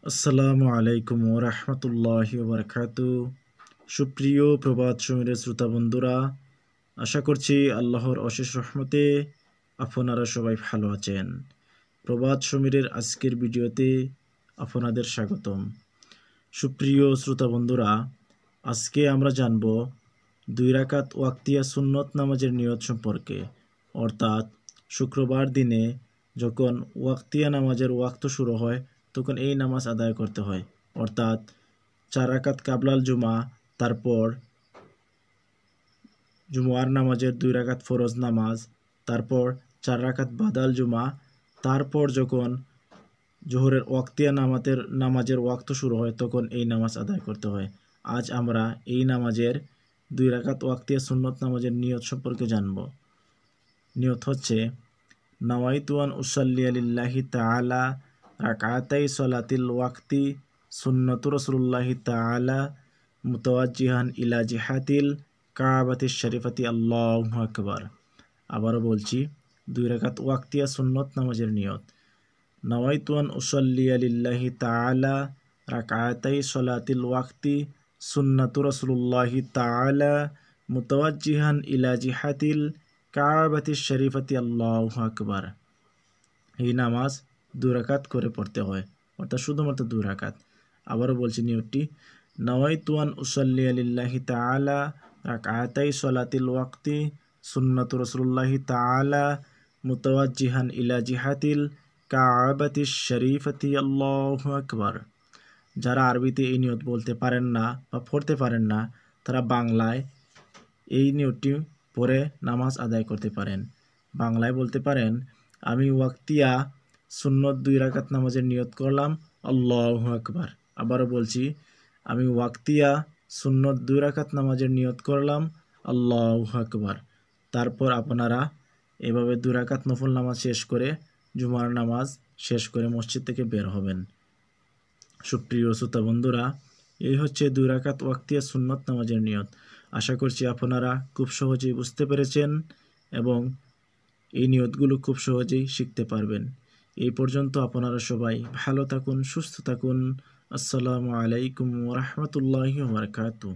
আসসালামু আলাইকুম ওয়া রাহমাতুল্লাহি ওয়া বারাকাতুহু। সুপ্রিয় প্রভাত সমীরের শ্রোতা বন্ধুরা, আশা করছি আল্লাহর অশেষ রহমতে আপনারা সবাই ভালো আছেন। প্রভাত সমীরের আজকের ভিডিওতে আপনাদের স্বাগতম। সুপ্রিয় শ্রোতা বন্ধুরা, আজকে আমরা জানব 2 রাকাত ওয়াক্তিয়া সুন্নত নামাজের নিয়ত সম্পর্কে। অর্থাৎ শুক্রবার দিনে যখন ওয়াক্তিয়া নামাজের ওয়াক্ত শুরু হয় তখন এই নামাজ আদায় করতে হয়। অর্থাৎ 4 রাকাত কাবলাল জুমা, তারপর জুমার নামাজের 2 রাকাত ফরজ নামাজ, তারপর 4 রাকাত বাদাল জুমা, তারপর যখন জোহরের ওয়াক্তিয়া নামাজের ওয়াক্ত শুরু হয় তখন এই নামাজ আদায় করতে হয়। আজ আমরা এই নামাজের 2 রাকাত ওয়াক্তিয়া সুন্নত নামাজের নিয়ত সম্পর্কে জানব। নিয়ত হচ্ছে নাওয়াইতু আন উসাল্লিয়া লিল্লাহি তাআলা রাকাতাই সলাতিল ওয়াক্তি সুন্নাতু রাসূলুল্লাহি তাআলা মুতাওয়াজ্জিহান ইলা জিহাতিল কাবাতিশ শরীফাতি আল্লাহু আকবার। আবারও বলছি, 2 রাকাত ওয়াক্তিয়া সুন্নত নামাজের নিয়ত। নাওয়াইতু আন উসাল্লিয়া লিল্লাহি তাআলা রাকাতাই সলাতিল ওয়াক্তি সুন্নাতু রাসূলুল্লাহি তাআলা মুতাওয়াজ্জিহান ইলা জিহাতিল কাবাতিশ শরীফাতি আল্লাহু আকবার। এই নামাজ 2 রাকাত করে পড়তে হয়, অর্থাৎ শুধুমাত্র 2 রাকাত। আবারও বলছি নিয়তটি, নাওয়াইতু আন উসাল্লিয়া লিল্লাহি তাআলা রাকাতাই সলাতিল ওয়াক্তি সুন্নাতু রাসূলুল্লাহি তাআলা মুতাওয়াজ্জিহান ইলা জিহাতিল কাবাতিশ শরীফাতি আল্লাহু আকবার। যারা আরবিতে এই নিয়ত বলতে পারেন না বা পড়তে পারেন না, তারা বাংলায় এই নিয়তটি পড়ে নামাজ আদায় করতে পারেন। বাংলায় বলতে পারেন, আমি ওয়াক্তিয়া সুন্নত 2 রাকাত নামাজের নিয়ত করলাম, আল্লাহু আকবার। আবারও বলছি, আমি ওয়াক্তিয়া সুন্নত 2 রাকাত নামাজের নিয়ত করলাম, আল্লাহু আকবার। তারপর আপনারা এভাবে 2 রাকাত নফল নামাজ শেষ করে জুমার নামাজ শেষ করে মসজিদ থেকে বের হবেন। সুপ্রিয় শ্রোতা বন্ধুরা, এই হচ্ছে 2 রাকাত ওয়াক্তিয়া সুন্নত নামাজের নিয়ত। আশা করছি আপনারা খুব সহজেই বুঝতে পেরেছেন এবং এই নিয়তগুলো খুব সহজেই শিখতে পারবেন। এই পর্যন্ত আপনারা সবাই ভালো থাকুন, সুস্থ থাকুন। আসসালামু আলাইকুম ওয়া রাহমাতুল্লাহি ওয়া বারাকাতুহু।